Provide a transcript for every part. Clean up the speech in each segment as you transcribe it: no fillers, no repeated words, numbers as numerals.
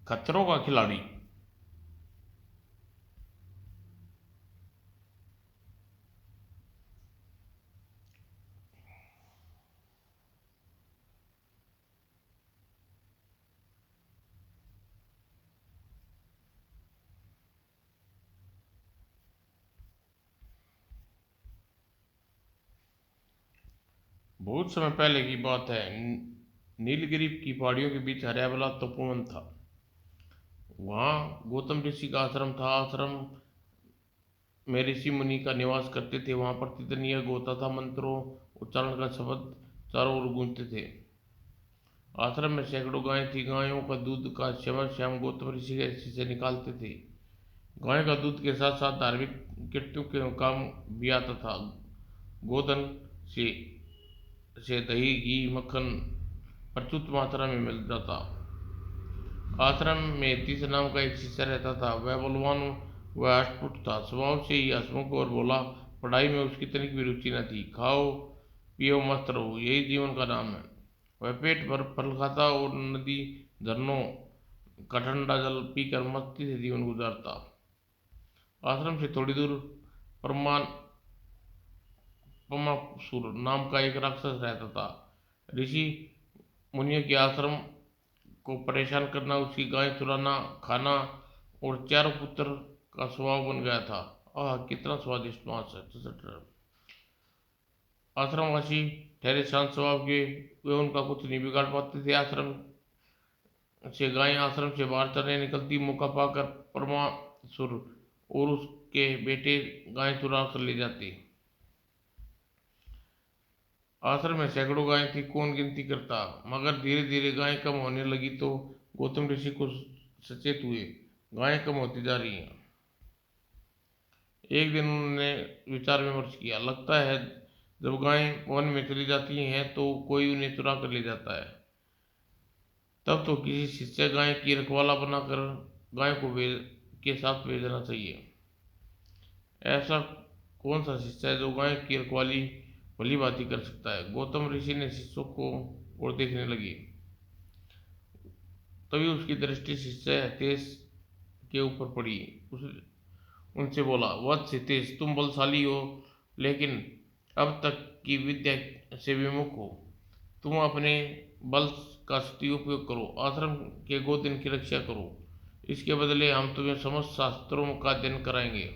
खच्चरों का खिलाड़ी। बहुत समय पहले की बात है। नीलगिरी की पहाड़ियों के बीच हरा भरा तपोवन था। वहाँ गौतम ऋषि का आश्रम था। आश्रम में ऋषि मुनि का निवास करते थे। वहाँ प्रतिदिन यज्ञ होता था। मंत्रों उच्चारण का शब्द चारों ओर गूंजते थे। आश्रम में सैकड़ों गायें थी। गायों का दूध का सेवन श्याम गौतम ऋषि के से निकालते थे। गाय का दूध के साथ साथ धार्मिक कृत्यों के काम भी आता था। गोधन से दही घी मक्खन प्रचुर मात्रा में मिल जाता। आश्रम में तीस नाम का एक शिष्य रहता था। वह बलवान व अष्टपुट था। स्वभाव से ही हंसमुख और बोला। पढ़ाई में उसकी तनिक भी रुचि न थी। खाओ पियो मस्त रहो, यही जीवन का नाम है। वह पेट भर फल खाता और नदी झरनों का ठंडा जल पीकर मस्ती से जीवन गुजारता। आश्रम से थोड़ी दूर परमान पमासुर नाम का एक राक्षस रहता था। ऋषि मुनियों के आश्रम को परेशान करना, उसकी गाय चुराना, खाना और चारों पुत्र का स्वभाव बन गया था। आह कितना स्वादिष्ट मांस है। आश्रमवासी ठहरे शांत स्वभाव के। वे उनका कुछ नहीं बिगाड़ पाते थे। आश्रम से गायें आश्रम से बाहर चरने निकलती। मौका पाकर परमासुर और उसके बेटे गायें चुरा कर ले जाते। आश्रम में सैकड़ों गायें थी। कौन गिनती करता। मगर धीरे धीरे गायें कम होने लगी तो गौतम ऋषि को सचेत हुए। गायें कम होती जा रही हैं। एक दिन उन्होंने विचार विमर्श किया। लगता है जब गायें वन में चली जाती हैं तो कोई उन्हें चुरा कर ले जाता है। तब तो किसी शिष्य गाय की रखवाला बनाकर गाय को के साथ भेजना चाहिए। ऐसा कौन सा शिष्य है जो गाय की रखवाली भली भांति कर सकता है। गौतम ऋषि ने शिष्यों को और देखने लगी। तभी उसकी दृष्टि शिष्य हितेश के ऊपर पड़ी। उस उनसे बोला, वत्स हितेश, तुम बलशाली हो लेकिन अब तक की विद्या से विमुख हो। तुम अपने बल का सदुपयोग करो। आश्रम के गोदिन की रक्षा करो। इसके बदले हम तुम्हें समस्त शास्त्रों का अध्ययन कराएंगे।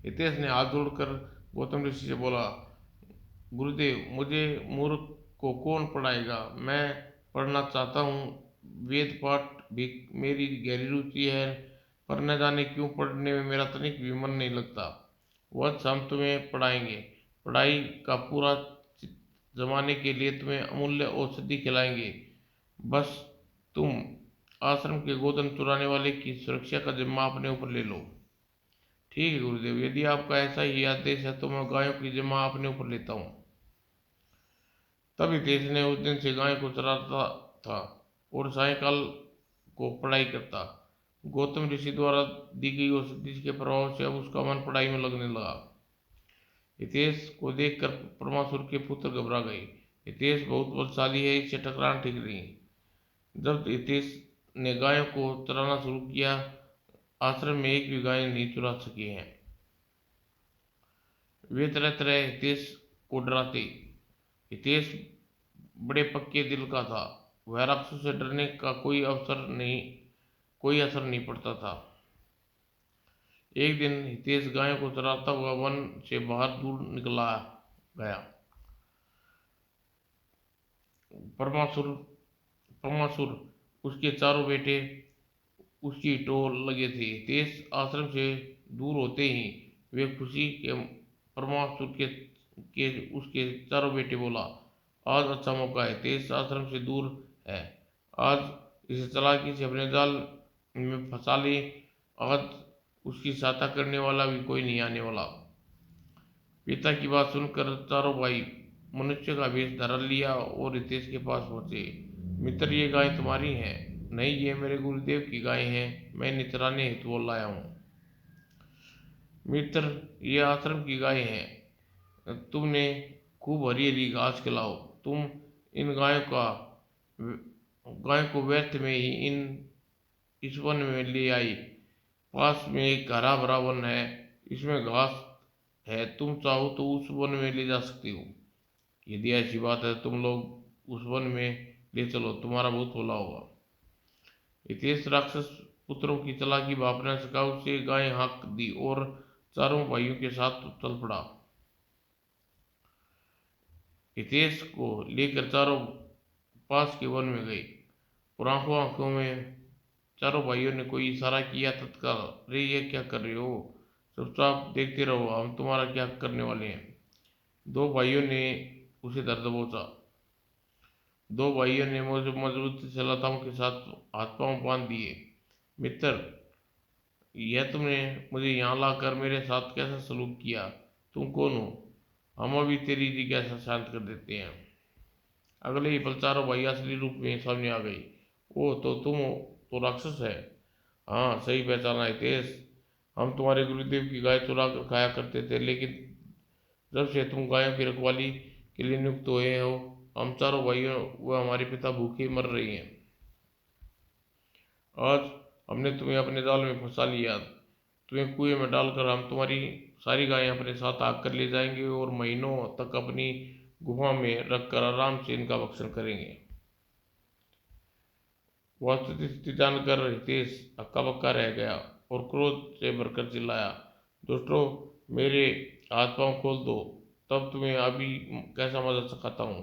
हितेश ने हाथ जोड़कर गौतम ऋषि से बोला, गुरुदेव, मुझे मूर्ख को कौन पढ़ाएगा। मैं पढ़ना चाहता हूँ। वेद पाठ भी मेरी गहरी रुचि है, पर न जाने क्यों पढ़ने में मेरा तनिक भी मन नहीं लगता। वह हम तुम्हें पढ़ाएंगे। पढ़ाई का पूरा जमाने के लिए तुम्हें अमूल्य औषधि खिलाएंगे। बस तुम आश्रम के गोधन चुराने वाले की सुरक्षा का जिम्मा अपने ऊपर ले लो। ठीक है गुरुदेव, यदि आपका ऐसा ही आदेश है तो मैं गायों की जिम्मा अपने ऊपर लेता हूँ। तब हितेश ने उस दिन से गाय को चराता था और सायंकाल को पढ़ाई करता। गौतम ऋषि द्वारा दी गई औषधि के प्रभाव से अब उसका मन पढ़ाई में लगने लगा। हितेश को देखकर परमासुर के पुत्र घबरा गए। हितेश बहुत बलशाली है, इससे टकराना ठीक नहीं। जब हितेश ने गायों को चराना शुरू किया, आश्रम में एक भी गाय नहीं चुरा सके हैं। वे तरह तरह हितेश को डराते। हितेश बड़े पक्के दिल का था। वह राक्षसों से डरने का कोई असर नहीं पड़ता था। एक दिन हितेश गायों को चराता हुआ वन से बाहर दूर निकला गया। परमासुर परमासुर उसके चारों बेटे उसकी टोल लगे थे। हितेश आश्रम से दूर होते ही वे खुशी के परमासुर के उसके चारों बेटे बोला, आज अच्छा मौका है। हितेश आश्रम से दूर है। आज इसे चालाकी से अपने जाल में फंसा ले। आज उसकी सहायता करने वाला भी कोई नहीं आने वाला। पिता की बात सुनकर चारों भाई मनुष्य का वेश धर लिया और रितेश के पास पहुंचे। मित्र, ये गाय तुम्हारी है? नहीं, ये मेरे गुरुदेव की गाय है। मैं इन्हें चराने हेतु बोल लाया हूँ। मित्र, ये आश्रम की गाय है। तुमने खूब हरी हरी घास खिलाओ। तुम इन गायों का गाय को व्यर्थ में ही इस वन में ले आई। पास में एक हरा भरा वन है, इसमें घास है, तुम चाहो तो उस वन में ले जा सकती हो। यदि ऐसी बात है तुम लोग उस वन में ले चलो, तुम्हारा बहुत भला होगा। हितेश राक्षस पुत्रों की चालाकी बाप ने सिखा, उसे गाय हाँक दी और चारों भाइयों के साथ चल पड़ा। हितेश को लेकर चारों पास के वन में गए और आंखों आंखों में चारों भाइयों ने कोई इशारा किया। तत्काल, अरे ये क्या कर रहे हो, चुपचाप देखते रहो, हम तुम्हारा क्या करने वाले हैं। दो भाइयों ने उसे दर्द दबोचा। दो भाइयों ने मुझे मजबूत सलाताओं के साथ हाथ पांव बांध दिए। मित्र, यह तुमने मुझे यहाँ लाकर मेरे साथ कैसा सलूक किया? तुम कौन हो? हम अभी तेरी जिज्ञासा शांत कर देते हैं। अगले ही पल चारों भाई असली रूप में सामने आ गई। ओ, तो तुम हो, तो राक्षस है। हाँ, सही पहचाना है तेज। हम तुम्हारे गुरुदेव की गाय चुरा कर खाया करते थे, लेकिन जब से तुम गायों की रखवाली के लिए नियुक्त हुए हो, हम चारों भाइयों व हमारे पिता भूखे मर रही हैं। आज हमने तुम्हें अपने जाल में फंसा लिया। तुम्हें कुएं में डालकर हम तुम्हारी सारी गायें अपने साथ आग कर ले जाएंगे और महीनों तक अपनी गुफा में रखकर आराम से इनका भक्षण करेंगे। वस्तुस्थिति जानकर हितेश हक्का बक्का रह गया और क्रोध से भरकर चिल्लाया, दोस्तों, मेरे हाथ पांव खोल दो, तब तुम्हें अभी कैसा मजा सिखाता हूँ।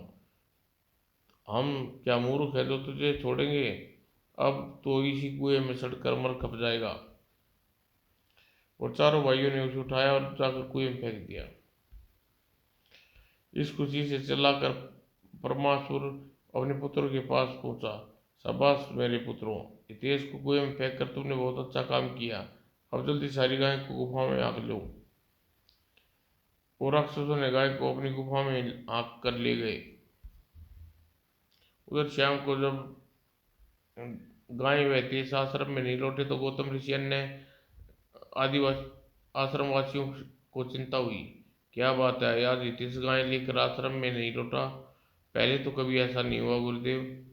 हम क्या मूर्ख है जो तुझे छोड़ेंगे? अब तो इसी कुएं में सड़कर मर खप जाएगा। और चारों भाइयों ने उसे उठाया और जाकर कुएं में फेंक दिया। इस खुशी से चिल्लाकर परमासुर अपने पुत्रों के पास पहुंचा। शाबाश मेरे पुत्रों, हितेश को कुएं में फेंक कर तुमने बहुत अच्छा काम किया। अब जल्दी सारी गाय को गुफा में आग लो। और राक्षसों ने गाय को अपनी गुफा में आग कर ले गए। उधर शाम को जब गाय व हितेश आश्रम में नहीं लौटे तो गौतम ऋषि अन्य आदिवासी आश्रमवासियों को चिंता हुई। क्या बात है, आज हितेश गाय लेकर आश्रम में नहीं लौटा? पहले तो कभी ऐसा नहीं हुआ गुरुदेव।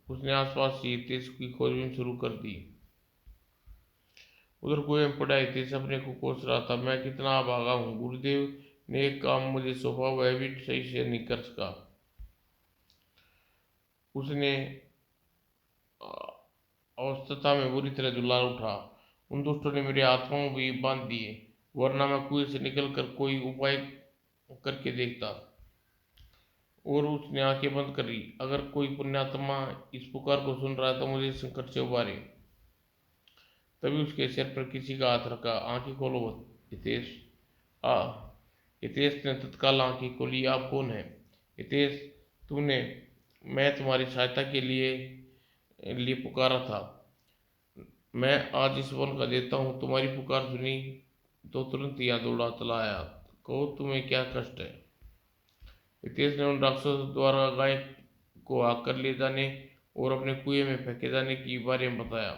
उसने आसपास से हितेश की खोजबीन शुरू कर दी। उधर कुएं में पड़ा हितेश अपने को कोस रहा था। मैं कितना भागा हूँ, गुरुदेव ने एक काम मुझे सौंपा, वह भी सही से नहीं कर सका। उसने अवस्था में बुरी तरह दुल्ला उठा। उन दुष्टों ने मेरे हाथ पांव भी बांध दिए, वरना मैं कुएं से निकल कर कोई उपाय करके देखता। और उसने आंखें बंद कर ली। अगर कोई पुण्यात्मा इस पुकार को सुन रहा है तो मुझे संकट से उबारे। तभी उसके सिर पर किसी का हाथ रखा। आंखें खोलो हितेश। आ हितेश ने तत्काल आंखें खोली। आप कौन है हितेश? तुमने मैं तुम्हारी सहायता के लिए पुकारा था। मैं आज इस वन का देता हूँ। तुम्हारी पुकार सुनी तो तुरंत यहाँ दौड़ा चला आया। कहो, तुम्हें क्या कष्ट है? हितेश ने उन राक्षसों द्वारा गाय को आग कर ले जाने और अपने कुएं में फेंके जाने के बारे में बताया।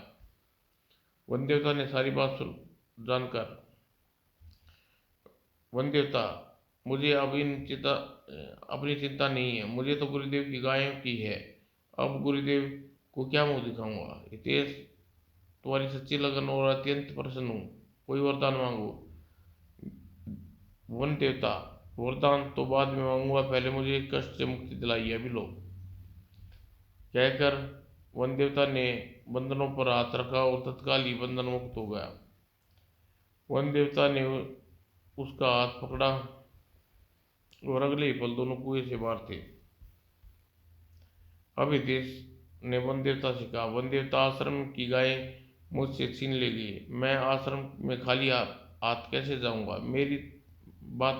वन देवता ने सारी बात जानकर, वन देवता, मुझे अब अपनी चिंता नहीं है। मुझे तो गुरुदेव की गायों की है। अब गुरुदेव को क्या मुंह दिखाऊंगा? हितेश, तुम्हारी सच्ची लगन और अत्यंत प्रसन्न हूँ। कोई वरदान मांगो। वन देवता, वरदान तो बाद में मांगूंगा, पहले मुझे कष्ट से मुक्ति दिलाई, अभी लो। कहकर वन देवता ने बंधनों पर हाथ रखा और तत्काल ही बंधन मुक्त हो गया। वन देवता ने उसका हाथ पकड़ा और अगले ही पल दोनों कुएं से बाहर थे। अब हितेश ने वन देवता से कहा, वन देवता, आश्रम की गाय मुझसे छीन ले गई। मैं आश्रम में खाली हाथ कैसे जाऊंगा? मेरी बात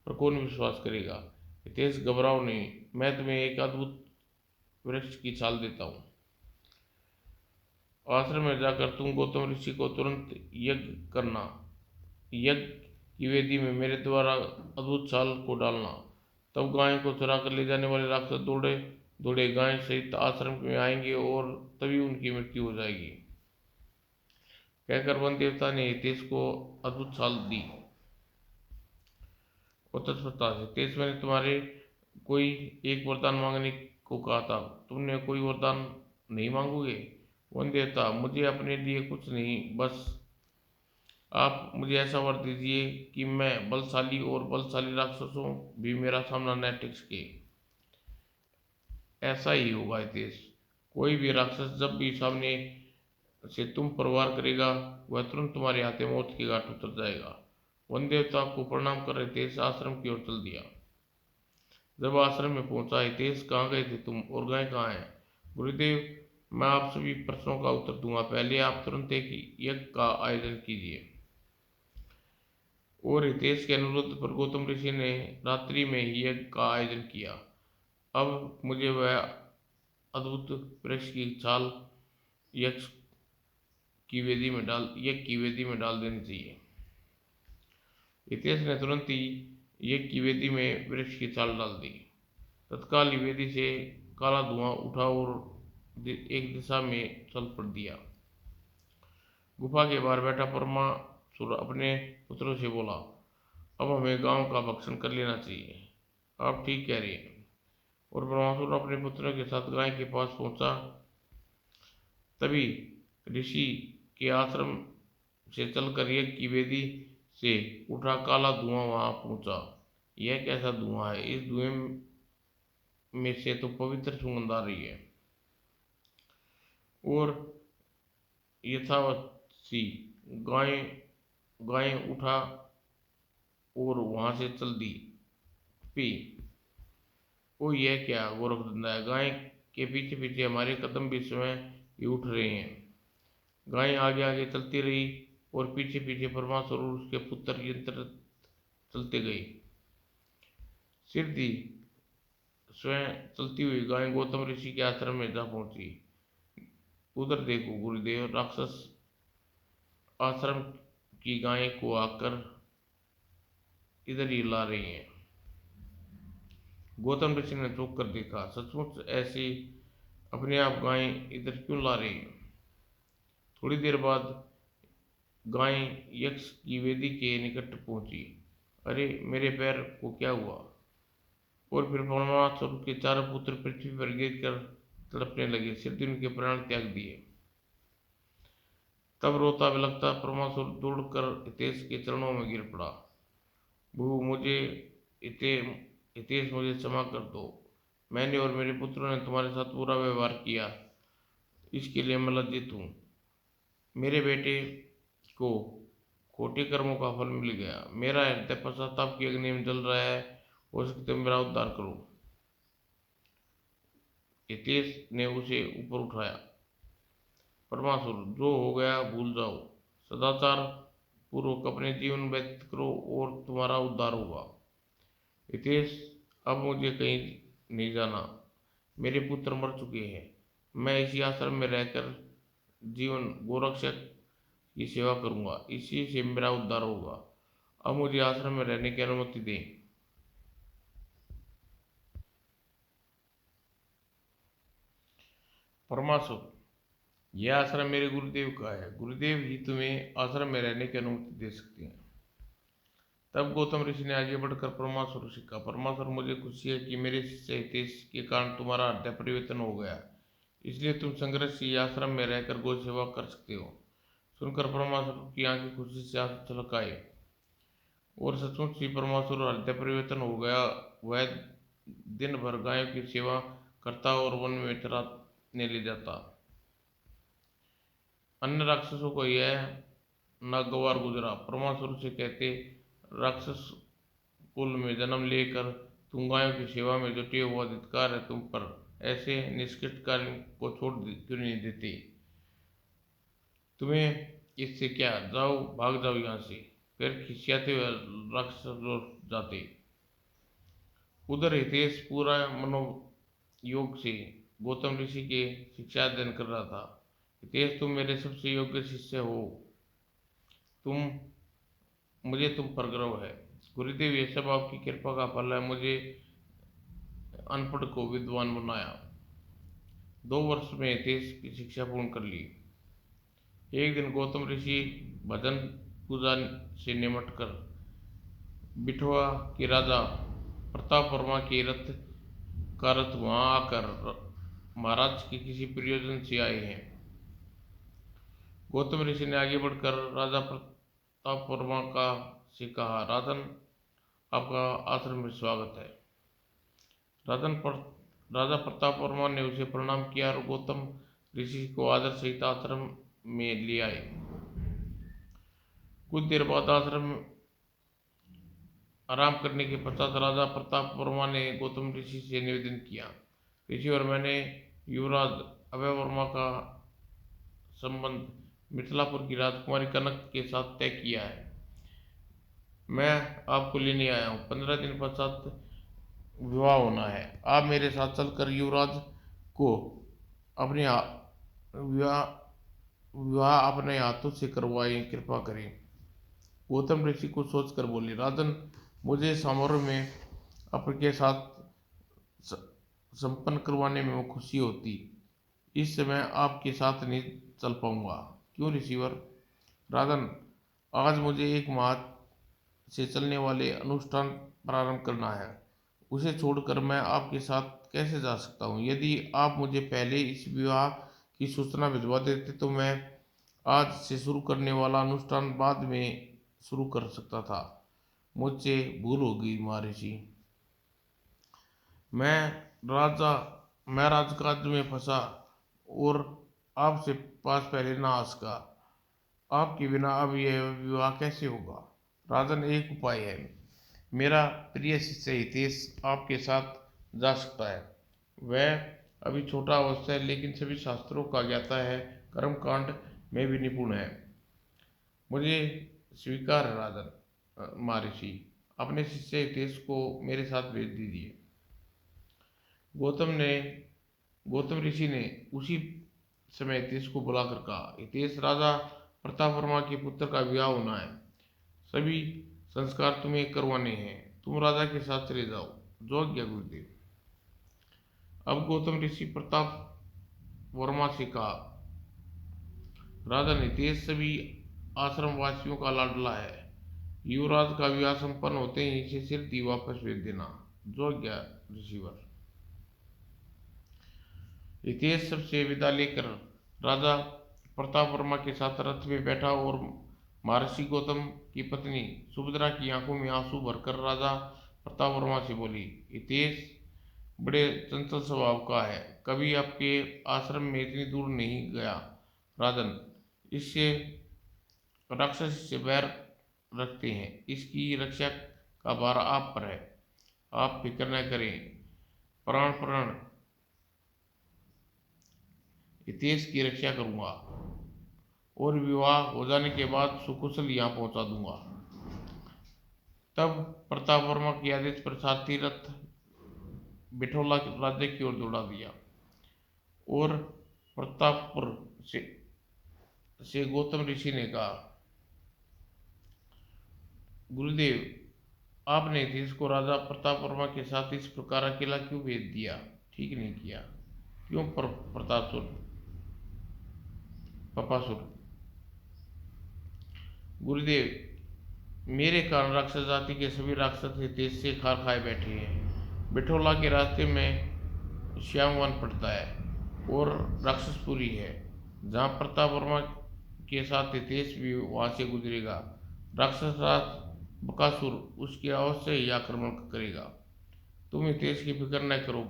पर कौन विश्वास करेगा? हितेश, घबराओ नहीं, मैं तुम्हें एक अद्भुत वृक्ष की छाल देता हूँ। आश्रम में जाकर तुम गौतम ऋषि को तुरंत यज्ञ करना। यज्ञ की वेदी में मेरे द्वारा अद्भुत छाल को डालना। तब गायों को चुरा कर ले जाने वाले राक्षस दौड़े दौड़े गाय सहित आश्रम में आएंगे और तभी उनकी मृत्यु हो जाएगी। कहकर वन देवता ने हितेश को अद्भुत छाल दी। और तत्परता से, हितेश, मैंने तुम्हारे कोई एक वरदान मांगने को कहा था, तुमने कोई वरदान नहीं मांगोगे? वन देवता, मुझे अपने लिए कुछ नहीं, बस आप मुझे ऐसा वर दीजिए कि मैं बलशाली और बलशाली राक्षसों भी मेरा सामना न टिक सके। ऐसा ही होगा हितेश। कोई भी राक्षस जब भी सामने से तुम पर वार करेगा, वह तुरंत तुम्हारे हाथे मौत की घाट उतर जाएगा। वन देवता को प्रणाम कर हितेश आश्रम की ओर चल दिया। जब आश्रम में पहुंचा, हितेश, कहाँ गए थे तुम और गाय कहाँ है? गुरुदेव, मैं आप सभी प्रश्नों का उत्तर दूंगा, पहले आप तुरंत एक यज्ञ का आयोजन कीजिए। और हितेश के अनुरोध पर गौतम ऋषि ने रात्रि में ही यज्ञ का आयोजन किया। अब मुझे वह अद्भुत वृक्ष की छाल यज्ञ यज्ञ की वेदी में डाल देनी चाहिए। हितेश ने तुरंत ही यज्ञ की वेदी में वृक्ष की छाल डाल दी। तत्काल ही वेदी से काला धुआं उठा और एक दिशा में चल पड़ दिया। गुफा के बाहर बैठा परमासुर अपने पुत्रों से बोला, अब हमें गांव का भक्षण कर लेना चाहिए। आप ठीक कह रहे हैं। और परमासुर अपने पुत्रों के साथ गाय के पास पहुंचा। तभी ऋषि के आश्रम से चलकर यज्ञ की वेदी से उठा काला धुआं वहां पहुंचा। यह कैसा धुआं है? इस धुएं में से तो पवित्र सुगंध आ रही है। और यथावत सी गाय गाय उठा और वहां से चल दी पी। ओ, यह क्या गोरखधंधा है? गाय के पीछे पीछे हमारे कदम भी स्वयं ही उठ रहे हैं। गाय आगे आगे चलती रही और पीछे पीछे परमासुर और उसके पुत्र यंत्र चलते गए। सिद्धि स्वयं चलती हुई गाय गौतम ऋषि के आश्रम में जा पहुंची। उधर देखो गुरुदेव, राक्षस आश्रम की गाय को आकर इधर ही ला रही हैं। गौतम ऋषि ने चौंक कर देखा, सचमुच ऐसी अपने आप गाय इधर क्यों ला रही है? थोड़ी देर बाद गाय यक्ष की वेदी के निकट पहुंची। अरे, मेरे पैर को क्या हुआ? और फिर परमासुर के चारों पुत्र पृथ्वी पर गिरकर तड़पने लगे, सिद्धि उनके प्राण त्याग दिए। तब रोता बिलखता परमासुर दौड़कर हितेश के चरणों में गिर पड़ा। मुझे हिते हितेश, मुझे क्षमा कर दो। मैंने और मेरे पुत्रों ने तुम्हारे साथ बुरा व्यवहार किया, इसके लिए मैं लज्जित हूँ। मेरे बेटे को खोटे कर्मों का फल मिल गया। मेरा हृदय पश्चाताप की अग्नि में जल रहा है। हो सकता है मेरा उद्धार करो। हितेश ने उसे ऊपर उठाया। परमासुर, जो हो गया भूल जाओ, सदाचार पूर्वक अपने जीवन व्यतीत करो और तुम्हारा उद्धार होगा। हितेश, अब मुझे कहीं नहीं जाना। मेरे पुत्र मर चुके हैं। मैं इसी आश्रम में रहकर जीवन गोरक्षक की सेवा करूंगा। इसी से मेरा उद्धार होगा। अब मुझे आश्रम में रहने की अनुमति दें। परमासुर, यह आश्रम मेरे गुरुदेव का है। गुरुदेव ही तुम्हें आश्रम में रहने की अनुमति दे सकते हैं। तब गौतम ऋषि ने आगे बढ़कर परमासुर से कहा, परमासुर, मुझे खुशी है कि मेरे शिष्य हितेश के कारण तुम्हारा हृदय परिवर्तन हो गया, इसलिए तुम संघर्ष से आश्रम में रहकर गौ सेवा कर सकते हो। सुनकर परमासुर की आंखें खुशी से आंसू छलक आए। और सचमुच ही परमासुर हृदय परिवर्तन हो गया। वह दिन भर गायों की सेवा करता और वन में चराने ले जाता। अन्य राक्षसों को यह नागवार गुजरा। परमासुर से कहते, राक्षस कुल में जन्म लेकर तुम गायों की सेवा में जुटे हुआ धिक्कार है तुम पर। ऐसे निष्कृत कार्य को छोड़ क्यों नहीं देते? तुम्हें इससे क्या? जाओ, भाग जाओ यहाँ से। फिर खिसियाते हुए राक्षस लौट जाते। उधर हितेश पूरा मनोयोग से गौतम ऋषि के शिक्षा अध्ययन कर रहा था। हितेश, तुम मेरे सबसे योग्य शिष्य हो। मुझे तुम पर गर्व है। गुरुदेव, ये सब आपकी कृपा का फल है। मुझे अनपढ़ को विद्वान बनाया। 2 वर्ष में हितेश की शिक्षा पूर्ण कर ली। एक दिन गौतम ऋषि भजन पूजा से निमट कर बिठवा के राजा प्रताप वर्मा के रथ का रथ वहां आकर महाराज के किसी प्रयोजन से आए हैं। गौतम ऋषि ने आगे बढ़कर राजा प्रताप वर्मा का से कहा, राजन, आपका आश्रम में स्वागत है। राजन पर राजा प्रताप वर्मा ने उसे प्रणाम किया और गौतम ऋषि को आदर सहित आश्रम में ले आए। कुछ देर बाद आश्रम आराम करने के पश्चात राजा प्रताप वर्मा ने गौतम ऋषि से निवेदन किया, ऋषि और मैंने युवराज अभय वर्मा का संबंध मिथिलापुर की राजकुमारी कनक के साथ तय किया है। मैं आपको लेने आया हूँ। 15 दिन पश्चात विवाह होना है। आप मेरे साथ चलकर युवराज को अपने विवाह विवाह अपने हाथों से करवाएं, कृपा करें। गौतम ऋषि को सोचकर बोले, राजन, मुझे समारोह में आपके साथ संपन्न करवाने में खुशी होती। इस समय आपके साथ नहीं चल पाऊंगा। क्यों ऋषिवर? राजन, आज मुझे एक माह से चलने वाले अनुष्ठान प्रारंभ करना है। उसे छोड़कर मैं आपके साथ कैसे जा सकता हूँ? यदि आप मुझे पहले इस विवाह की सूचना भिजवा देते तो मैं आज से शुरू करने वाला अनुष्ठान बाद में शुरू कर सकता था। मुझसे भूल हो गई महर्षि। मैं राजा मैं राजकाज में फंसा और आपसे पास पहले ना आ सका। आपके बिना अब यह विवाह कैसे होगा? राजन, एक उपाय है। मेरा प्रिय शिष्य हितेश आपके साथ जा सकता है। वह अभी छोटा अवस्था है, लेकिन सभी शास्त्रों का ज्ञाता है, कर्मकांड में भी निपुण है। मुझे स्वीकार है राजन। महर्षि, अपने शिष्य हितेश को मेरे साथ भेज दीजिए। गौतम गौतम ऋषि ने उसी समय हितेश को बुलाकर कहा, हितेश, राजा प्रताप वर्मा के पुत्र का विवाह होना है। सभी संस्कार तुम्हें करवाने हैं। तुम राजा के साथ चले जाओ। जो आज्ञा गुरुदेव। अब गौतम ऋषि प्रताप वर्मा से कहा, राजा हितेश सभी आश्रम वासियों का लाडला है। युवराज का विवाह संपन्न होते ही इसे सिर्फ वापस भेज देना। जो आज्ञा ऋषिवर। हितेश सबसे विदा लेकर राजा प्रताप वर्मा के साथ रथ में बैठा और महर्षि गौतम की पत्नी सुभद्रा की आंखों में आंसू भरकर राजा प्रताप वर्मा से बोली, हितेश बड़े चंचल स्वभाव का है, कभी आपके आश्रम में इतनी दूर नहीं गया। राजन, इससे राक्षस से बैर रखते हैं। इसकी रक्षा का भार आप पर है। आप फिक्र न करें। प्राण प्राण हितेश की रक्षा करूंगा और विवाह हो जाने के बाद सुकुशल यहाँ पहुंचा दूंगा। तब प्रताप वर्मा के आदेश पर सारथी रथ बिठौला राज्य की ओर दौड़ा दिया और प्रतापपुर से गौतम ऋषि ने कहा, गुरुदेव, आपने हितेश को राजा प्रताप वर्मा के साथ इस प्रकार अकेला क्यों भेज दिया? ठीक नहीं किया। क्यों प्रतापसुर पपासुर? गुरुदेव, मेरे कारण राक्षस जाति के सभी राक्षस हितेश से खार खाए बैठे हैं। बिठौला के रास्ते में श्यामवन पड़ता है और राक्षसपुरी है, जहाँ प्रताप वर्मा के साथ हितेश भी वहां से गुजरेगा। राक्षस राज बकासुर उसके अवश्य ही आक्रमण करेगा। तुम हितेश की फिक्र न करो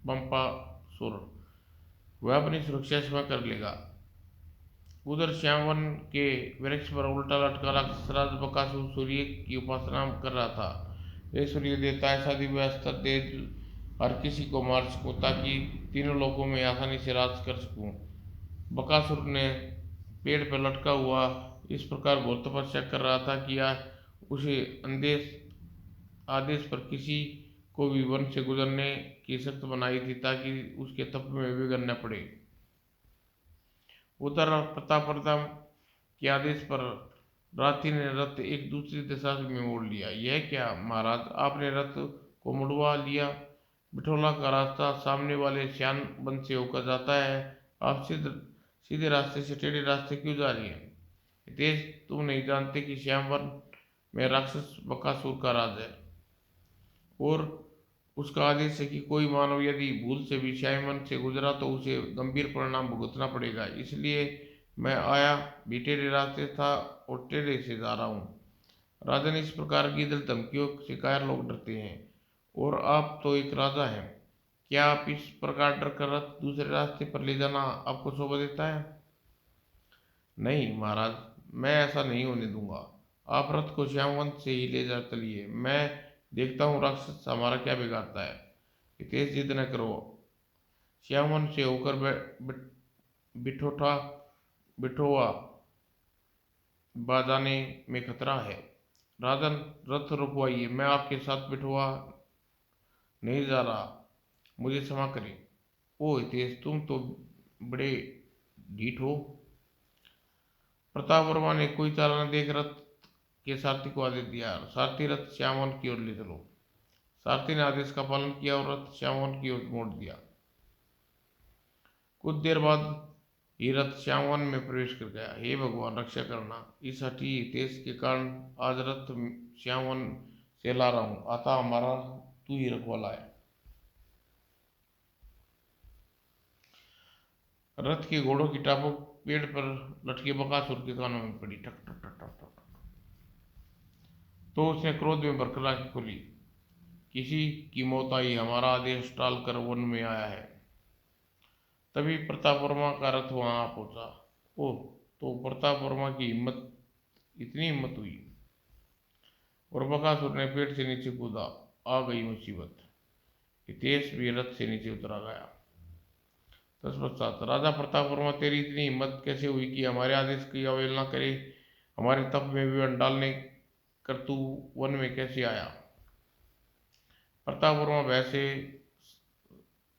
पंपासुर, वह अपनी सुरक्षा स्वयं कर लेगा। उधर श्यामवन के वृक्ष पर उल्टा लटका राक्षस राज बकासुर सूर्य की उपासना कर रहा था। हे सूर्य देवता, ऐसा दिव्य अस्त्र दे हर किसी को मार सकूं, ताकि तीनों लोकों में आसानी से राज कर सकूं। बकासुर ने पेड़ पर लटका हुआ इस प्रकार घोर तपस्या कर रहा था कि उसे आदेश पर किसी को भी वन से गुजरने की सख्त बनाई थी, ताकि उसके तप में विघ्न न पड़े। उधर प्रताप के आदेश पर राथी ने रथ एक दूसरी दिशा में मोड़ लिया। यह क्या महाराज, आपने रथ को मुड़वा लिया? बिठौला का रास्ता सामने वाले श्यान वन से होकर जाता है। आप सीधे रास्ते से टेढ़े रास्ते क्यों जा रही हैं? हितेश, तुम नहीं जानते कि श्यामवन में राक्षस बकासुर का राज है और उसका आदेश है कि कोई मानव यदि भूल से भी श्यामवन से गुजरा तो उसे गंभीर परिणाम भुगतना पड़ेगा, इसलिए मैं आया भी टेढ़े रास्ते था और टेढ़े से जा रहा हूँ। राजन, इस प्रकार की दिल धमकियों से कायर लोग डरते हैं, और आप तो एक राजा हैं। क्या आप इस प्रकार डर कर रथ दूसरे रास्ते पर ले जाना आपको शोभा देता है? नहीं महाराज, मैं ऐसा नहीं होने दूंगा। आप रथ को श्यामवन से ही ले जा चलिए, मैं देखता हूँ राक्षस हमारा क्या बिगाड़ता है। हितेश, जिद न करो। श्यामवन से होकर बिठोठा बिठोआ बाजाने में खतरा है। राजन, रथ रुकवाइए, मैं आपके साथ बिठोआ नहीं जा रहा, मुझे क्षमा करें। ओ हितेश, तुम तो बड़े ढीठ हो। प्रताप वर्मा ने कोई चाल न देख रथ के सारथी को आदेश दिया, सारथी रथ श्यामवन की ओर ले चलो। सारथी ने आदेश का पालन किया और रथ श्यामवन की ओर मोड़ दिया। कुछ देर बाद ही रथ श्यामवन में प्रवेश कर गया। हे भगवान, रक्षा करना, इस हठी हितेश के कारण आज रथ श्यामवन से ला रहा हूँ, आता हमारा तू ही रखवाला है। रथ के घोड़ों की टापों पेड़ पर लटके बकासुर के कानों में पड़ी, ठक ठक ठक ठक ठक। तो उसने क्रोध में भरकर आंखें खोली। किसी की मौत आई, हमारा आदेश टाल कर वन में आया है। तभी प्रताप वर्मा का रथ वहां पहुंचा। ओह, तो प्रताप वर्मा की हिम्मत, इतनी हिम्मत हुई, और बकासुर ने पेड़ से नीचे कूदा। आ गई मुसीबत। हितेश भी रथ से नीचे उतरा गया। तत्पश्चात राजा प्रताप वर्मा, तेरी इतनी हिम्मत कैसे हुई कि हमारे आदेश की अवहेलना करे? हमारे तप में विघ्न डालने कर तू वन में कैसे आया? प्रताप वर्मा भय से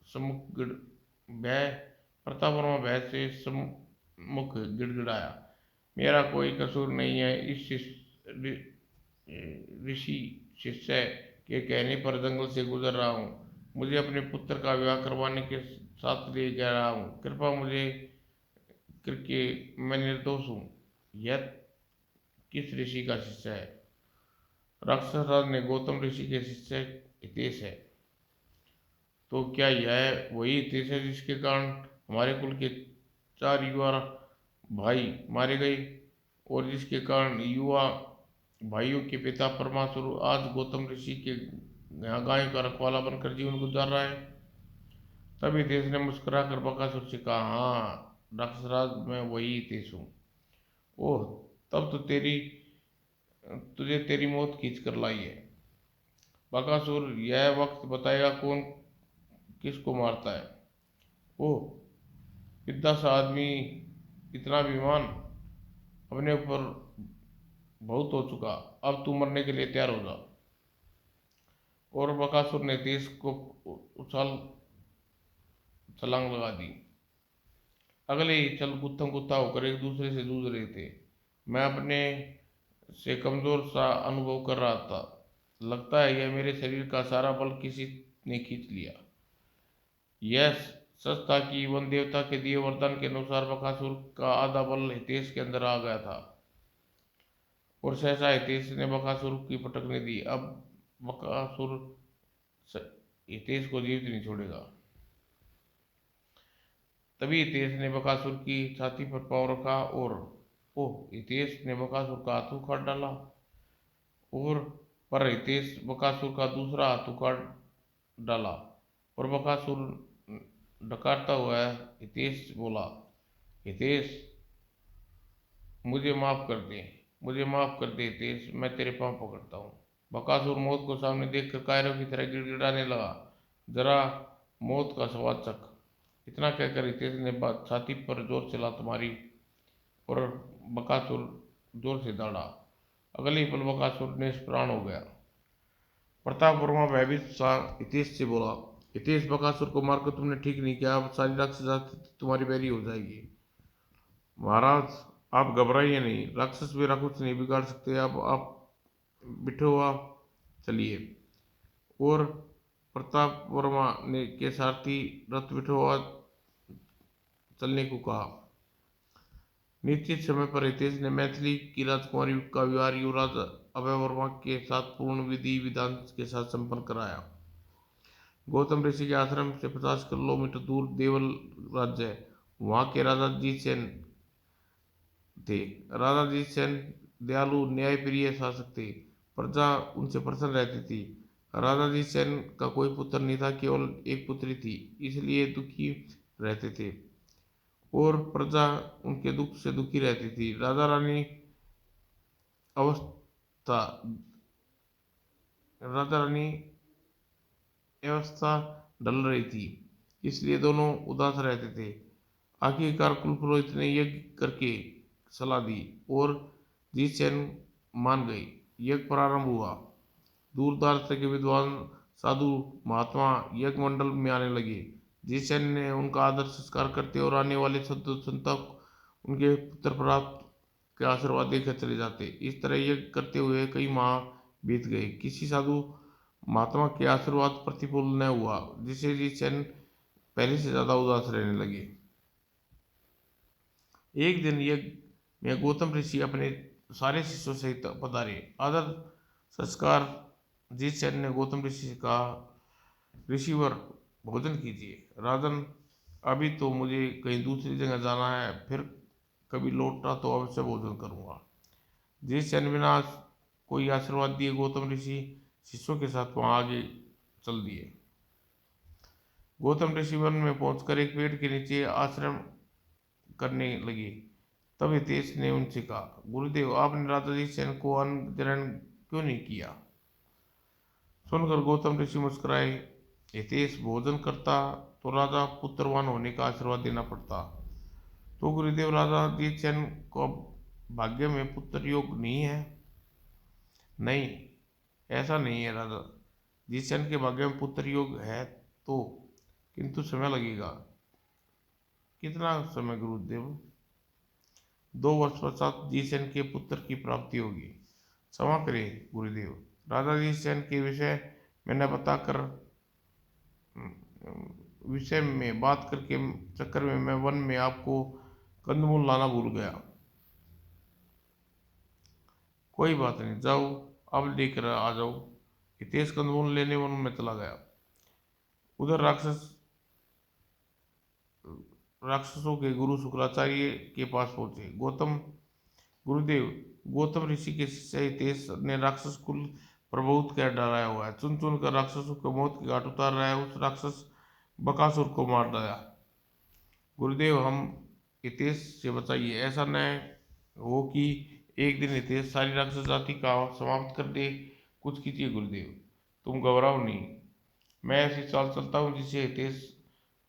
सम्मुख भय प्रताप वर्मा भय से सम्मुख गिड़गिड़ाया। मेरा कोई कसूर नहीं है, इस ऋषि शिष्य के कहने पर जंगल से गुजर रहा हूँ। मुझे अपने पुत्र का विवाह करवाने के साथ ले जा रहा हूँ, कृपा मुझे करके, मैं निर्दोष हूँ। यह किस ऋषि का शिष्य है? राक्षस राज ने गौतम ऋषि के शिष्य हितेश है। तो क्या यह वही हितेश है जिसके कारण हमारे कुल के 4 युवा भाई मारे गए, और जिसके कारण युवा भाइयों के पिता परमासुर आज गौतम ऋषि के यहाँ गायों का रखवाला बनकर जीवन गुजार रहा है? तब हितेश ने मुस्कुरा कर बकासुर से कहा, हाँ राक्षसराज, मैं वही हितेश हूँ। ओह, तब तो तुझे तेरी मौत खींच कर लाई है। बकासुर, यह वक्त बताएगा कौन किसको मारता है। ओह, पिद्दा सा आदमी, इतना अभिमान अपने ऊपर बहुत हो चुका, अब तू मरने के लिए तैयार हो जा। और बकासुर ने देश को उछाल छलांग लगा दी। अगले ही चल गुत्थम गुत्था होकर एक दूसरे से जूझ रहे थे। मैं अपने से कमजोर सा अनुभव कर रहा था। लगता है यह मेरे शरीर का सारा बल किसी ने खींच लिया। यह सच था कि वन देवता के दिए वरदान के अनुसार बकासुर का आधा बल हितेश के अंदर आ गया था, और सहसा हितेश ने बकासुर की पटकने दी। अब बकासुर हितेश को जीवित नहीं छोड़ेगा। तभी हितेश ने बकासुर की छाती पर पाँव रखा, और हितेश ने बकासुर का हाथ उखाड़ डाला, और पर हितेश बकासुर का दूसरा हाथ उखाड़ डाला, और बकासुर डकारता हुआ हितेश बोला, हितेश, मुझे माफ कर दे, मुझे माफ कर दे हितेश, मैं तेरे पाँव पकड़ता हूँ। बकासुर मौत को सामने देखकर कायरों की तरह गिड़गिड़ाने लगा। जरा मौत का स्वाद चख। इतना कहकर हितेश ने छाती पर जोर से लात मारी, और बकासुर जोर से दौड़ा। अगले ही पल बकासुर निष्प्राण हो गया। प्रताप वर्मा भयभीत सा हितेश से बोला, हितेश, बकासुर को मारकर तुमने ठीक नहीं किया, अब सारी राक्षस तुम्हारी बैरी हो जाएगी। महाराज, आप घबराइए नहीं, राक्षस भी राक्षस नहीं बिगाड़ सकते। अब आप बिठोआ चलिए। और प्रताप वर्मा ने के सारथी रथ बिठोआ चलने को कहा। निश्चित समय पर हितेश ने मैथिली की राजकुमारी का विवाह युवराज अभय वर्मा के साथ पूर्ण विधि विधान के साथ संपन्न कराया। गौतम ऋषि के आश्रम से 50 किलोमीटर दूर देवल राज्य है। वहाँ के राजा जीतसेन थे। राजा जीतसेन दयालु न्यायप्रिय शासक थे। प्रजा उनसे प्रसन्न रहती थी। राजा जीतसेन का कोई पुत्र नहीं था, केवल एक पुत्री थी, इसलिए दुखी रहते थे और प्रजा उनके दुख से दुखी रहती थी। अवस्था राजा रानी अवस्था ढल रही थी, इसलिए दोनों उदास रहते थे। आखिरकार कुलपुरोहित ने यज्ञ करके सलाह दी और जीतसेन मान गए। यज्ञ प्रारंभ हुआ। दूर दराज के विद्वान साधु महात्मा यज्ञ मंडल में आने लगे। जीतसेन ने उनका आदर सत्कार करते और आने वाले साधु संतों उनके पुत्र प्राप्त के आशीर्वाद देकर चले जाते। इस तरह यज्ञ करते हुए कई माह बीत गए। किसी साधु महात्मा के आशीर्वाद प्रतिफल न हुआ, जिससे जीतसेन पहले से ज्यादा उदास रहने लगे। एक दिन यज्ञ में गौतम ऋषि अपने सारे शिष्यों सहित पधारे। आदर संस्कार जीतसेन ने गौतम ऋषि से कहा, ऋषिवर भोजन कीजिए। राजन, अभी तो मुझे कहीं दूसरी जगह जाना है, फिर कभी लौटा तो अवश्य भोजन करूंगा। जीतसेन बिना कोई आशीर्वाद दिए गौतम ऋषि शिष्यों के साथ वहां आगे चल दिए। गौतम ऋषि वन में पहुंचकर एक पेड़ के नीचे आश्रम करने लगे। तब हितेश ने उनसे कहा, गुरुदेव, आपने राजा जीतसेन को अन्न ग्रहण क्यों नहीं किया? सुनकर गौतम ऋषि मुस्कुराए। हितेश, भोजन करता तो राजा पुत्रवान होने का आशीर्वाद देना पड़ता। तो गुरुदेव, राजा जीतसेन को भाग्य में पुत्र योग नहीं है? नहीं, ऐसा नहीं है राजा। जीतसेन के भाग्य में पुत्र योग है तो, किंतु समय लगेगा। कितना समय गुरुदेव? 2 वर्ष पश्चात जीतसेन के पुत्र की प्राप्ति होगी। क्षमा करें गुरुदेव, राजा जीतसेन के विषय में बात करके चक्कर में मैं वन में आपको कंदमूल लाना भूल गया। कोई बात नहीं, जाओ अब लेकर आ जाओ। हितेश कंदमूल लेने वन में चला गया। उधर राक्षसों के गुरु शुक्राचार्य के पास पहुंचे। गुरुदेव, गौतम ऋषि के शिष्य हितेश ने राक्षस कुल पर बहुत कहर डराया हुआ है। चुन चुन कर राक्षसों को मौत की घाट उतार रहा है। उस राक्षस बकासुर को मार डाला। गुरुदेव, हम हितेश से बचाइए। ऐसा न हो कि एक दिन हितेश सारी राक्षस जाति का समाप्त कर दे। कुछ कीजिए गुरुदेव, तुम घबराओ नहीं। मैं ऐसी चाल चलता हूँ जिससे हितेश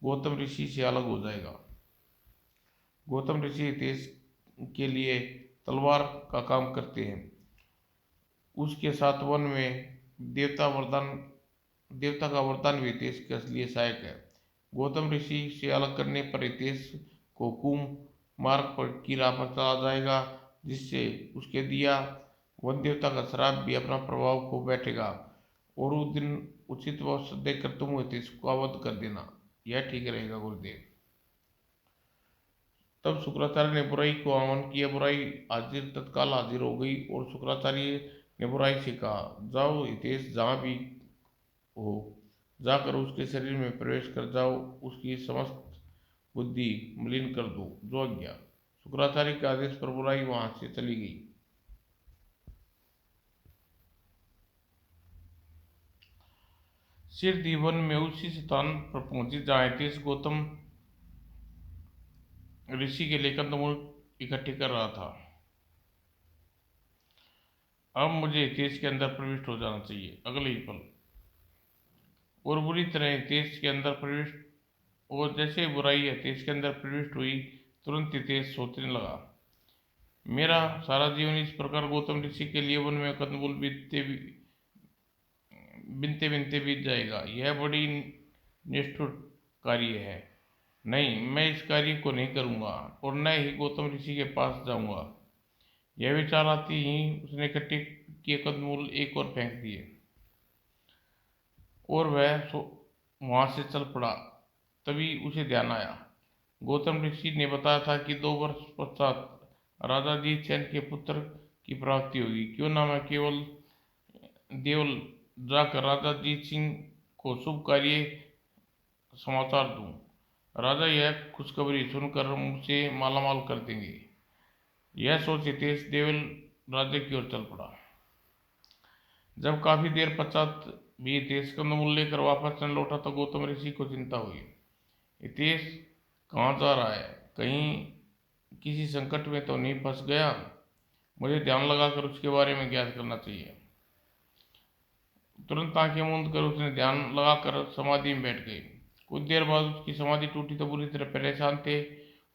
गौतम ऋषि से अलग हो जाएगा। गौतम ऋषि हितेश के लिए तलवार का काम करते हैं। उसके साथ वन में देवता का वरदान भी हितेश के असली सहायक है। गौतम ऋषि से अलग करने पर हितेश को कुम मार्ग पर की राह पर चला जाएगा, जिससे उसके दिया वन देवता का श्राप भी अपना प्रभाव खो बैठेगा और उस दिन उचित अवसर देखकर तुम हितेश को अवध कर देना। यह ठीक रहेगा गुरुदेव। तब शुक्राचार्य ने बुराई को आह्वान किया। बुराई तत्काल हाजिर हो गई और शुक्राचार्य ने बुराई से कहा, जाओ हितेश, जहाँ भी हो जाकर उसके शरीर में प्रवेश कर जाओ, उसकी समस्त बुद्धि मलिन कर दो। जो आज्ञा। शुक्राचार्य के आदेश पर बुराई वहां से चली गई। सिरदी वन में उसी स्थान पर पहुंची जहाँ हितेश गौतम ऋषि के लिए कंदमूल इकट्ठे कर रहा था। अब मुझे हितेश के अंदर प्रविष्ट हो जाना चाहिए। अगले ही पल और बुरी तरह हितेश के अंदर प्रविष्ट और जैसे बुराई हितेश के अंदर प्रविष्ट हुई, तुरंत हितेश सोचने लगा, मेरा सारा जीवन इस प्रकार गौतम ऋषि के लिए वन में कंदमूल बिनते बिनते बीत जाएगा। यह बड़ी निष्ठुर कार्य है। नहीं, मैं इस कार्य को नहीं करूंगा और न ही गौतम ऋषि के पास जाऊंगा। यह विचार आती ही उसने इकट्ठे किए कंदमूल एक और फेंक दिए और वह वहां से चल पड़ा। तभी उसे ध्यान आया, गौतम ऋषि ने बताया था कि 2 वर्ष पश्चात राजा जीतसेन के पुत्र की प्राप्ति होगी। क्यों ना मैं केवल देवल जाकर राजा जीत सिंह को शुभ कार्य समाचार दूं। राजा यह खुशखबरी सुनकर मुझसे मालामाल कर देंगे। यह सोच हितेश देवल राज्य की ओर चल पड़ा। जब काफी देर पश्चात भी हितेश कंदमूल लेकर वापस न लौटा तो गौतम ऋषि को चिंता हुई। हितेश कहाँ जा रहा है? कहीं किसी संकट में तो नहीं फंस गया? मुझे ध्यान लगाकर उसके बारे में ज्ञात करना चाहिए। तुरंत आंखें मूंद कर उसने ध्यान लगाकर समाधि में बैठ गई। कुछ देर बाद उसकी समाधि टूटी तो बुरी तरह परेशान थे।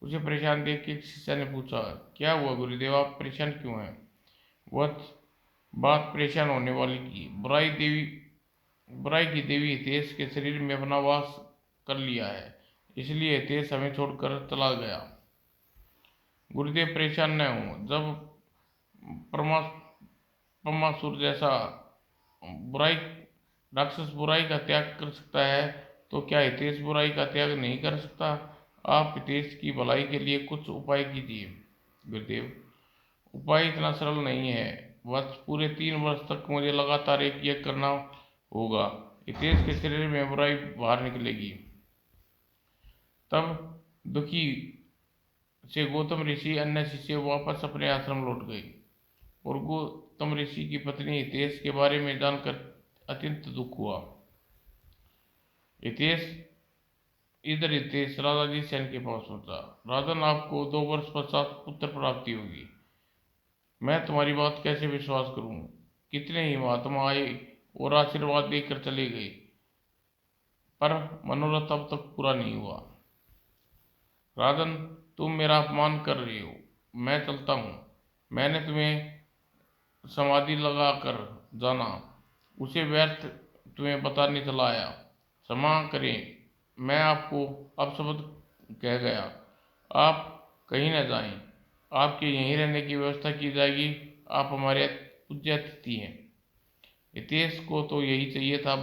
उसे परेशान देख के एक शिष्य ने पूछा, क्या हुआ गुरुदेव, आप परेशान क्यों हैं? वह बात परेशान होने वाली की। बुराई की देवी हितेश के शरीर में अपना वास कर लिया है, इसलिए हितेश हमें छोड़कर चला गया। गुरुदेव परेशान न हो। जब परमासुर जैसा बुराई राक्षस बुराई का त्याग कर सकता है तो क्या हितेश बुराई का त्याग नहीं कर सकता? आप हितेश की भलाई के लिए कुछ उपाय कीजिए। गुरुदेव, उपाय इतना सरल नहीं है। बस पूरे 3 वर्ष तक मुझे लगातार एक यज्ञ करना होगा। हितेश के शरीर में बुराई बाहर निकलेगी। तब दुखी से गौतम ऋषि अन्य शिष्य वापस अपने आश्रम लौट गए और गौतम ऋषि की पत्नी हितेश के बारे में जानकर अत्यंत दुख हुआ। हितेश राजा जी सेन के पास पहुंचा। राजन, आपको 2 वर्ष पश्चात पुत्र प्राप्ति होगी। मैं तुम्हारी बात कैसे विश्वास करूं? कितने ही महात्मा आए और आशीर्वाद देकर चले गए, पर मनोरथ अब तक पूरा नहीं हुआ। राजन, तुम मेरा अपमान कर रहे हो। मैं चलता हूँ। मैंने तुम्हें समाधि लगा कर जाना, उसे व्यर्थ तुम्हें बताने चला आया। क्षमा करें, मैं आपको अपशब्द कह गया। आप कहीं न जाएं। आपके यहीं रहने की व्यवस्था की जाएगी। आप हमारे पूज्य अतिथि हैं। हितेश को तो यही चाहिए था।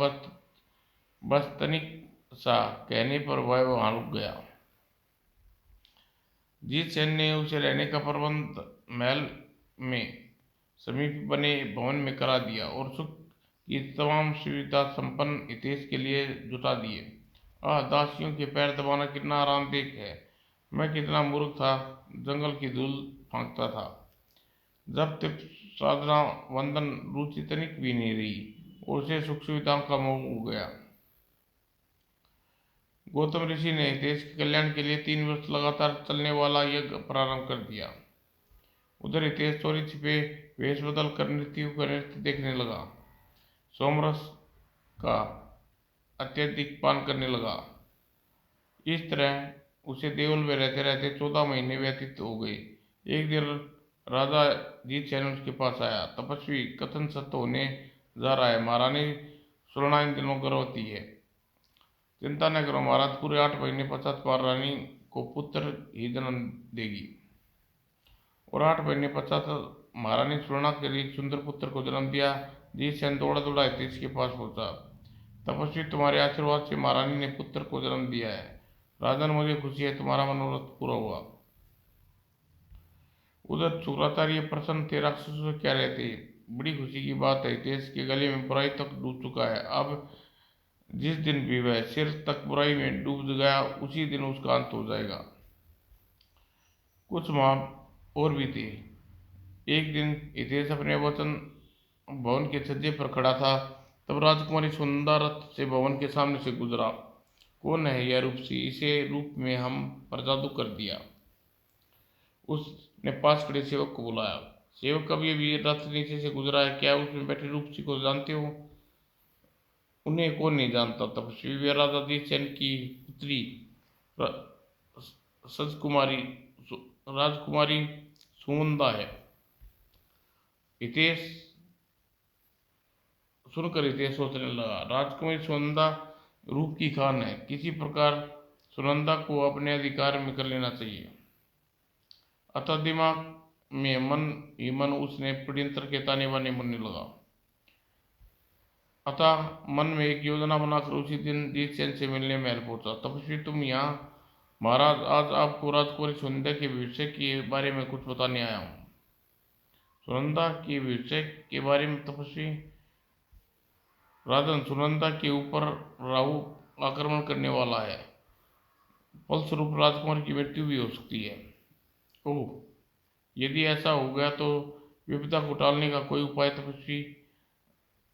बस तनिक सा कहने पर वह वहां रुक गया। जीत सेन ने उसे रहने का प्रबंध महल में समीप बने भवन में करा दिया और सुख की तमाम सुविधा संपन्न हितेश के लिए जुटा दिए। दासियों के पैर दबाना कितना आरामदेह है। मैं कितना मूर्ख था, जंगल की धूल फांकता था। जब तक साधना वंदन रुचि तनिक भी नहीं रही और उसे सुख सुविधाओं का मोह हो गया। गौतम ऋषि ने देश के कल्याण के लिए 3 वर्ष लगातार चलने वाला यज्ञ प्रारंभ कर दिया। उधर हितेश चोरी छिपे वेश बदल कर नृत्य देखने लगा। सोमरस का अत्यधिक पान करने लगा। इस तरह उसे देवल में रहते रहते 14 महीने व्यतीत हो गए। एक दिन राजा जीत सेन उसके पास आया। तपस्वी, कथन सत्य होने जा रहा है। महारानी सुलना इन दिनों गर्भवती है। चिंता न करो महाराज, पूरे 8 महीने पश्चात महारानी को पुत्र ही जन्म देगी। और 8 महीने पश्चात महारानी सुलना के लिए सुंदर पुत्र को जन्म दिया। जीत सेन दौड़ा दौड़ा हितेश के पास पहुंचा। तपस्वी, तुम्हारे आशीर्वाद से महारानी ने पुत्र को जन्म दिया है। राजन, मुझे खुशी है, तुम्हारा मनोरथ पूरा हुआ। उधर शुक्राचार्य प्रसन्न थे। राक्षसों से क्या रहते, बड़ी खुशी की बात है। हितेश के गले में बुराई तक डूब चुका है। अब जिस दिन भी वह सिर तक बुराई में डूब गया, उसी दिन उसका अंत हो जाएगा। कुछ माह और भी थे। एक दिन हितेश अपने वचन भवन के छज्जे पर खड़ा था। तब राजकुमारी सुंदर रथ से भवन के सामने से गुजरा। कौन है यह रूपसी? इसे रूप में हम पर जादू कर दिया। उसने पास खड़े सेवक को बुलाया। सेवक, कभी भी रथ नीचे से गुजरा है, क्या उसमें बैठे रूपसी को जानते हो? उन्हें कौन नहीं जानता। तपस्वी, वे राजा जीत सेन की पुत्री सजकुमारी राजकुमारी सुमंदा है। हितेश सुनकर हितेश सोचने लगा। राजकुमारी सुनंदा रूप की खान है। किसी प्रकार सुनंदा को अपने अधिकार में कर लेना चाहिए। अतः दिमाग में मन ही मन उसने प्रियंतर के ताने बाने बनने लगा। अतः मन में एक योजना बनाकर उसी दिन जीत सेन से मिलने महल पहुंचा। तपस्वी, तुम यहाँ? महाराज, आज आपको राजकुमारी सुनंदा के भविष्य के बारे में कुछ बताने आया हूँ। सुनंदा के भविष्य के बारे में? तपस्वी, राजन, सुनंदा के ऊपर राहु आक्रमण करने वाला है। फलस्वरूप राजकुमार की मृत्यु भी हो सकती है। ओह, यदि ऐसा हो गया तो विपदा को टालने का कोई उपाय तपस्वी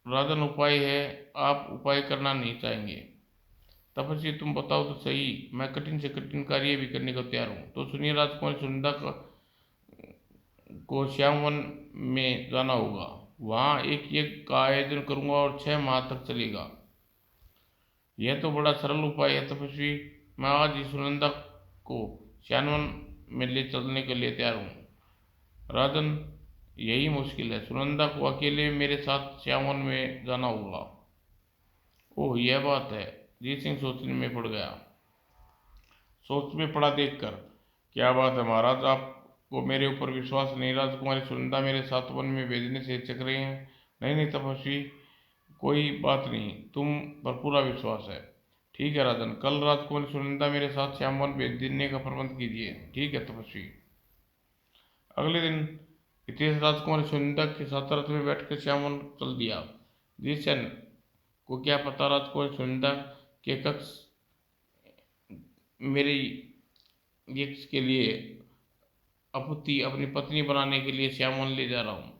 राजन उपाय है, आप उपाय करना नहीं चाहेंगे? तपस्वी, तुम बताओ तो सही, मैं कठिन से कठिन कार्य भी करने को तैयार हूँ। तो सुनिए, राजकुमारी सुनंदा को श्यामवन में जाना होगा। वहाँ एक यज्ञ का आयोजन करूंगा और 6 माह तक चलेगा। यह तो बड़ा सरल उपाय है तपस्वी, मैं आज ही सुनंदा को श्यामवन में ले चलने के लिए तैयार हूँ। राजन, यही मुश्किल है, सुनंदा को अकेले मेरे साथ श्यामवन में जाना होगा। ओह, यह बात है। जीत सिंह सोचने में पड़ गया। सोच में पड़ा देखकर, क्या बात है महाराज, आपको मेरे ऊपर विश्वास नहीं? राजकुमारी सुनंदा मेरे साथ वन में भेजने से हिचक रहे हैं? नहीं नहीं तपस्वी, कोई बात नहीं, तुम पर पूरा विश्वास है। ठीक है राजन, कल राजकुमारी सुनंदा मेरे साथ श्यामवन भेज देने का प्रबंध कीजिए। ठीक है तपस्वी। अगले दिन हितेश राजकुमारी सुनंदा के साथ रथ में बैठकर श्यामवन चल दिया। जिससेन को क्या पता, राजकुमारी सुनंदा के कक्ष मेरी यज्ञ के लिए अपुति अपनी पत्नी बनाने के लिए श्यामवन ले जा रहा हूँ।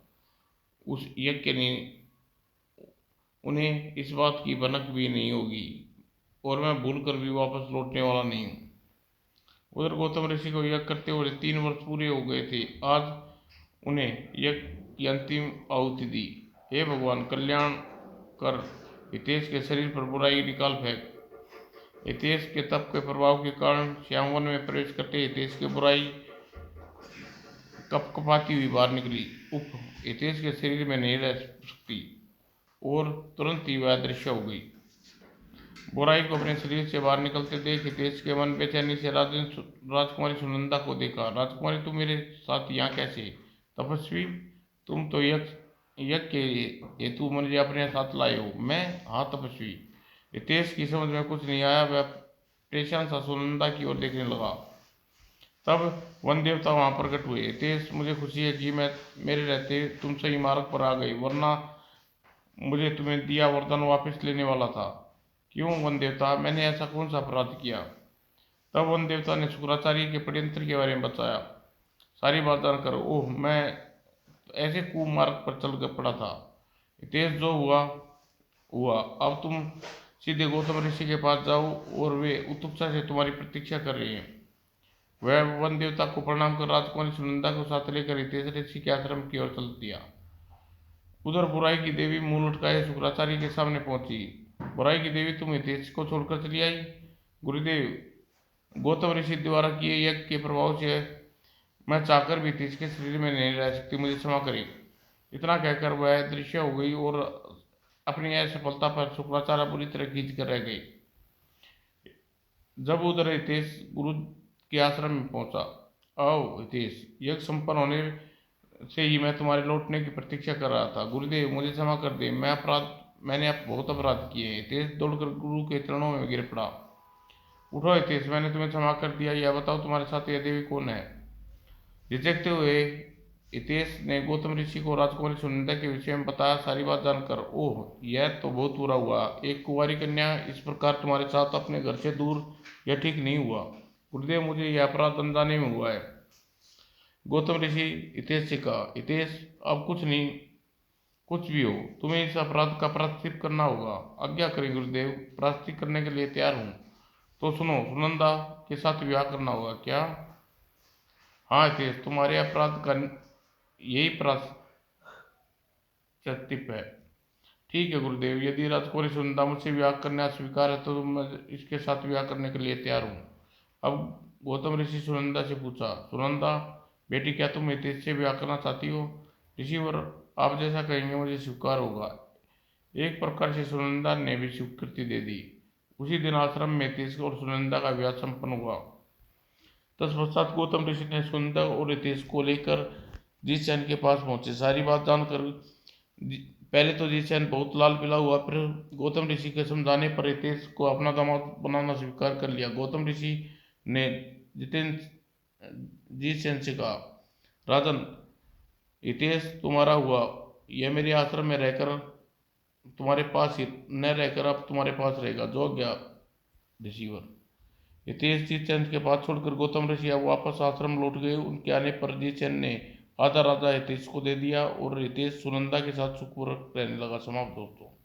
उस यज्ञ ने उन्हें इस बात की भनक भी नहीं होगी और मैं भूल कर भी वापस लौटने वाला नहीं हूँ। उधर गौतम ऋषि को यज्ञ करते हुए 3 वर्ष पूरे हो गए थे। आज उन्हें यज्ञ की अंतिम आहुति दी। हे भगवान, कल्याण कर, हितेश के शरीर पर बुराई निकाल फेंक। हितेश के तप के प्रभाव के कारण श्यामवन में प्रवेश करते हितेश की बुराई कपकपाती हुई बाहर निकली। उफ, हितेश के शरीर में नहीं रह सकती, और तुरंत ही वह अदृश्य हो गई। बुराई को अपने शरीर से बाहर निकलते देख हितेश के मन बेचैनी से राजकुमारी सुनंदा को देखा। राजकुमारी, तुम मेरे साथ यहाँ कैसे? तपस्वी, तुम तो यज्ञ के हेतु मुझे अपने साथ लाए हो। मैं? हाँ तपस्वी। हितेश की समझ में कुछ नहीं आया, वह परेशान सा सुनंदा की ओर देखने लगा। तब वन देवता वहां प्रकट हुए। हितेश, मुझे खुशी है कि मैं मेरे रहते तुम सही मार्ग पर आ गई, वरना मुझे तुम्हें दिया वरदान वापस लेने वाला था। क्यों वन देवता, मैंने ऐसा कौन सा अपराध किया? तब वन देवता ने शुक्राचार्य के षड्यंत्र के बारे में बताया। सारी बात जानकर, ओह, मैं ऐसे कुमार्ग पर चल कर पड़ा था। हितेश, जो हुआ हुआ, अब तुम सीधे गौतम ऋषि के पास जाओ और वे उत्सुकता से तुम्हारी प्रतीक्षा कर रहे हैं। वह वन देवता को प्रणाम कर राजकुमारी सुनंदा को साथ लेकर हितेश ऋषि के आश्रम की ओर चल दिया। उधर बुराई की देवी मुंह लटकाए शुक्राचार्य के सामने पहुंची। बुराई की देवी, तुम हितेश को छोड़कर चली आई? गुरुदेव, गौतम ऋषि द्वारा किए यज्ञ के प्रभाव से मैं चाहकर भी हितेश के शरीर में नहीं रह सकती, मुझे क्षमा करें। इतना कहकर वह दृश्य हो गई और अपनी असफलता पर शुक्राचार्य बुरी तरह खींच कर रह गए। जब उधर हितेश गुरु के आश्रम में पहुंचा। आओ हितेश, यज्ञ संपन्न होने से ही मैं तुम्हारे लौटने की प्रतीक्षा कर रहा था। गुरुदेव, मुझे क्षमा कर दे, मैंने आप बहुत अपराध किए हैं। हितेश दौड़कर गुरु के चरणों में गिर पड़ा। उठो हितेश, मैंने तुम्हें क्षमा कर दिया। यह बताओ, तुम्हारे साथ यह देवी कौन है? झिझकते हुए हितेश ने गौतम ऋषि को राजकुमारी सुनंदा के विषय में बताया। सारी बात जानकर, ओह, यह तो बहुत बुरा हुआ। एक कुंवारी कन्या इस प्रकार तुम्हारे साथ अपने घर से दूर, यह ठीक नहीं हुआ। गुरुदेव, मुझे यह अपराध अनजाने में हुआ है। गौतम ऋषि हितेश से कहा। हितेश, अब कुछ नहीं, कुछ भी हो, तुम्हें इस अपराध का प्रायश्चित करना होगा। आज्ञा करें गुरुदेव, प्रायश्चित करने के लिए तैयार हूँ। तो सुनो, सुनंदा के साथ विवाह करना होगा क्या? हाँ हितेश, तुम्हारे अपराध का यही प्रायश्चित है। ठीक है गुरुदेव, यदि राजकुमारी सुनंदा मुझसे विवाह करना स्वीकार है तो मैं इसके साथ विवाह करने के लिए तैयार हूँ। अब गौतम ऋषि सुनंदा से पूछा। सुनंदा बेटी, क्या तुम हितेश से विवाह करना चाहती हो? ऋषिवर, आप जैसा कहेंगे मुझे स्वीकार होगा। एक प्रकार से सुनंदा ने भी स्वीकृति दे दी। उसी दिन आश्रम में हितेश और सुनंदा का विवाह संपन्न हुआ। तत्पश्चात गौतम ऋषि ने सुनंदा और हितेश को लेकर जिसचैन के पास पहुंचे। सारी बात जानकर पहले तो जिसचैन बहुत लाल पीला हुआ, फिर गौतम ऋषि के समझाने पर हितेश को अपना दामाद बनाना स्वीकार कर लिया। गौतम ऋषि ने जिसचैन से कहा, राजन, हितेश तुम्हारा हुआ, यह मेरे आश्रम में रहकर तुम्हारे पास ही न रहकर अब तुम्हारे पास रहेगा। जो गया रिसीवर। हितेश जी चंद के पास छोड़कर गौतम ऋषि अब वापस आश्रम लौट गए। उनके आने पर जीचंद ने आधा राजा हितेश को दे दिया और हितेश सुनंदा के साथ सुखपूर्वक रहने लगा। समाप्त दोस्तों।